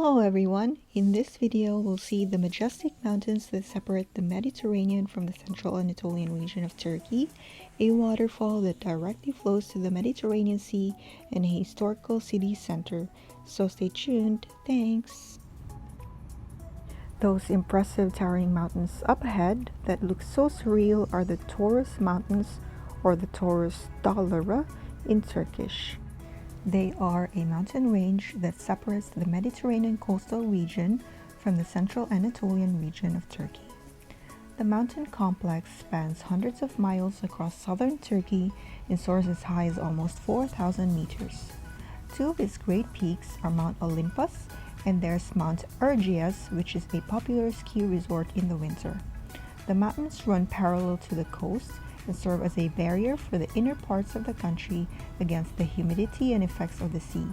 Hello everyone! In this video, we'll see the majestic mountains that separate the Mediterranean from the central Anatolian region of Turkey, a waterfall that directly flows to the Mediterranean Sea, and a historical city center. So stay tuned. Thanks! Those impressive towering mountains up ahead that look so surreal are the Taurus Mountains, or the Taurus Dağları in Turkish. They are a mountain range that separates the Mediterranean coastal region from the central Anatolian region of Turkey. The mountain complex spans hundreds of miles across southern Turkey and soars as high as almost 4,000 meters. Two of its great peaks are Mount Olympus and there's Mount Erciyes, which is a popular ski resort in the winter. The mountains run parallel to the coast and serve as a barrier for the inner parts of the country against the humidity and effects of the sea.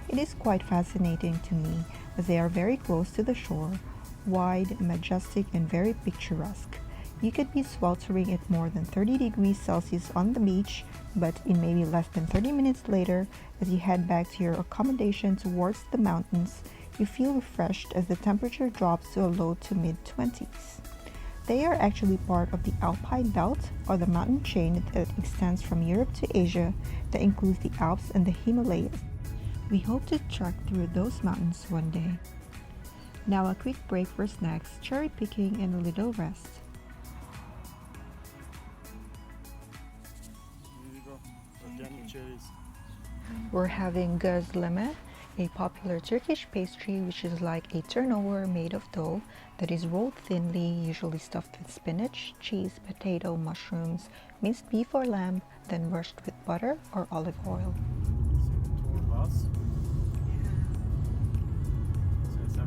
It is quite fascinating to me as they are very close to the shore, wide, majestic, and very picturesque. You could be sweltering at more than 30 degrees Celsius on the beach, but in maybe less than 30 minutes later, as you head back to your accommodation towards the mountains, you feel refreshed as the temperature drops to a low to mid-20s. They are actually part of the Alpine Belt, or the mountain chain that extends from Europe to Asia that includes the Alps and the Himalayas. We hope to trek through those mountains one day. Now a quick break for snacks, cherry picking, and a little rest. Here we go. Organic cherries. We're having gözleme, a popular Turkish pastry which is like a turnover made of dough that is rolled thinly, usually stuffed with spinach, cheese, potato, mushrooms, minced beef or lamb, then brushed with butter or olive oil. Torbas. Sen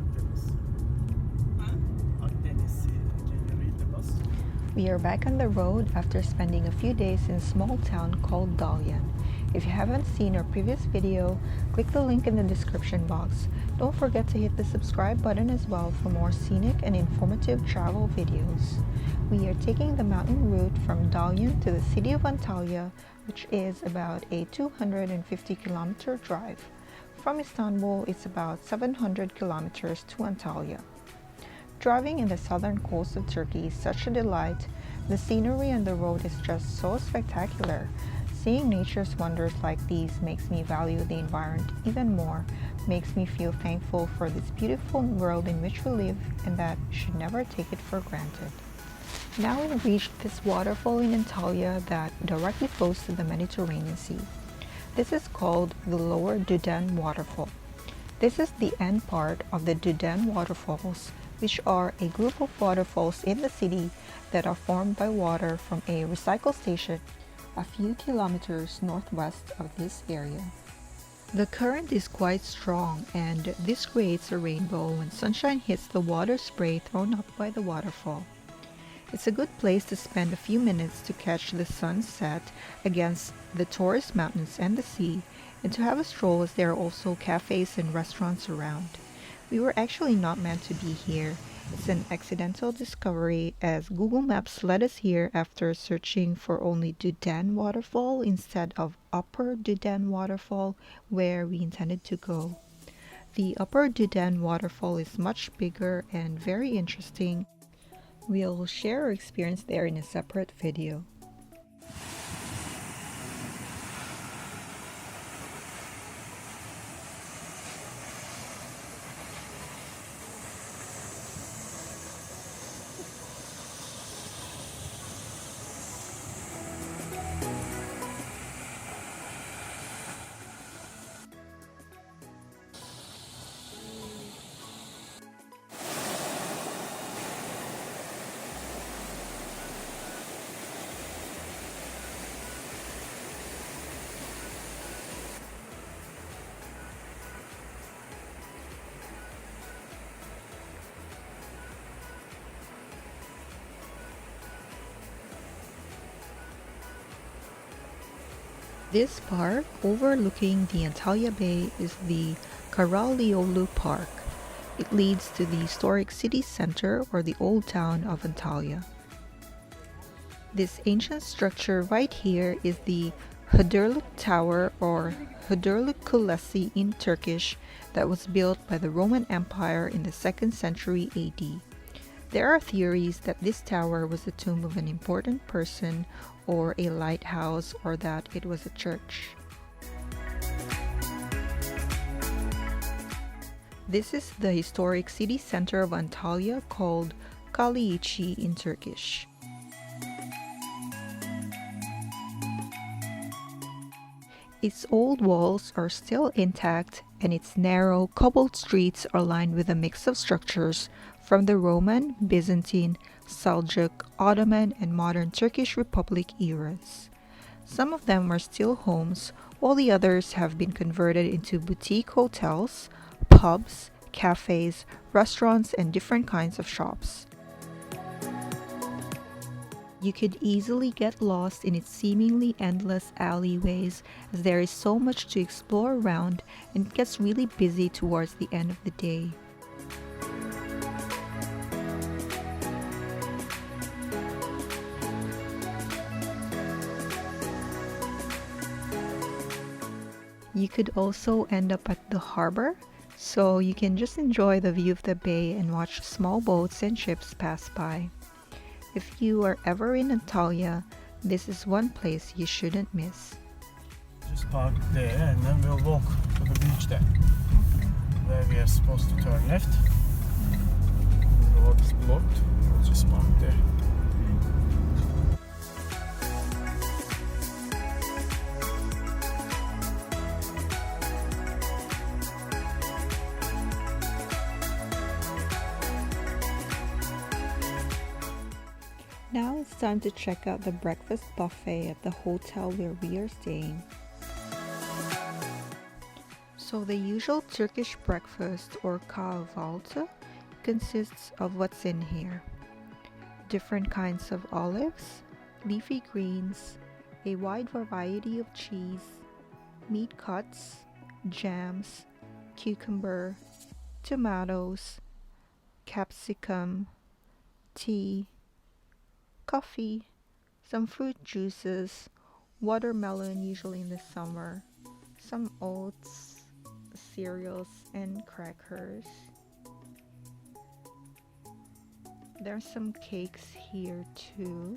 Akdeniz. Akdeniz Torbas. We are back on the road after spending a few days in a small town called Dalyan. If you haven't seen our previous video, click the link in the description box. Don't forget to hit the subscribe button as well for more scenic and informative travel videos. We are taking the mountain route from Dalyan to the city of Antalya, which is about a 250-kilometer drive. From Istanbul, it's about 700 kilometers to Antalya. Driving in the southern coast of Turkey is such a delight. The scenery on the road is just so spectacular. Seeing nature's wonders like these makes me value the environment even more, makes me feel thankful for this beautiful world in which we live and that we should never take it for granted. Now we reached this waterfall in Antalya that directly flows to the Mediterranean Sea. This is called the Lower Duden Waterfall. This is the end part of the Duden Waterfalls, which are a group of waterfalls in the city that are formed by water from a recycle station a few kilometers northwest of this area. The current is quite strong and this creates a rainbow when sunshine hits the water spray thrown up by the waterfall. It's a good place to spend a few minutes to catch the sunset against the Taurus Mountains and the sea, and to have a stroll as there are also cafes and restaurants around. We were actually not meant to be here. It's an accidental discovery as Google Maps led us here after searching for only Duden Waterfall instead of Upper Duden Waterfall, where we intended to go. The Upper Duden Waterfall is much bigger and very interesting. We'll share our experience there in a separate video. This park overlooking the Antalya Bay is the Karaaliolu Park. It leads to the historic city center or the old town of Antalya. This ancient structure right here is the Hıdırlık Tower, or Hıdırlık Kulesi in Turkish, that was built by the Roman Empire in the 2nd century AD. There are theories that this tower was the tomb of an important person or a lighthouse, or that it was a church. This is the historic city center of Antalya, called Kaliichi in Turkish. Its old walls are still intact, and its narrow, cobbled streets are lined with a mix of structures from the Roman, Byzantine, Seljuk, Ottoman, and modern Turkish Republic eras. Some of them are still homes, while the others have been converted into boutique hotels, pubs, cafes, restaurants, and different kinds of shops. You could easily get lost in its seemingly endless alleyways, as there is so much to explore around, and it gets really busy towards the end of the day. You could also end up at the harbor, so you can just enjoy the view of the bay and watch small boats and ships pass by. If you are ever in Antalya, this is one place you shouldn't miss. Just park there and then we'll walk to the beach there. Where we are supposed to turn left. The road is blocked. We'll just park there. Now it's time to check out the breakfast buffet at the hotel where we are staying. So the usual Turkish breakfast, or kahvaltı, consists of what's in here: different kinds of olives, leafy greens, a wide variety of cheese, meat cuts, jams, cucumber, tomatoes, capsicum, tea, coffee, some fruit juices, watermelon usually in the summer, some oats, cereals, and crackers. There's some cakes here too.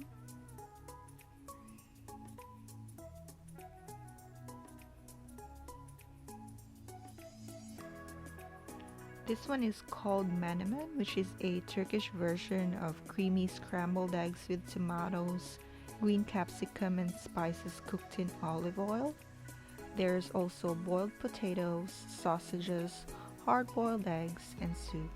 This one is called menemen, which is a Turkish version of creamy scrambled eggs with tomatoes, green capsicum, and spices cooked in olive oil. There's also boiled potatoes, sausages, hard-boiled eggs, and soup.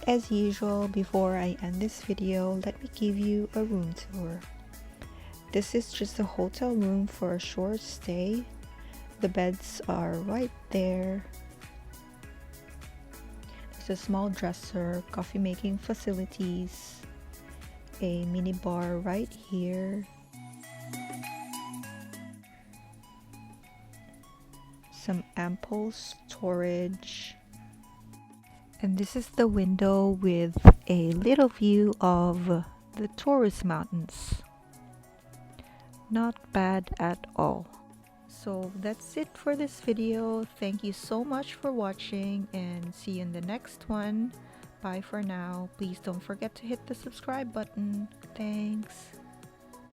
As usual, before I end this video, let me give you a room tour. This is just a hotel room for a short stay. The beds are right there. There's a small dresser, coffee making facilities, a mini bar right here, some ample storage. And this is the window with a little view of the Taurus Mountains. Not bad at all. So that's it for this video. Thank you so much for watching, and see you in the next one. Bye for now. Please don't forget to hit the subscribe button. Thanks.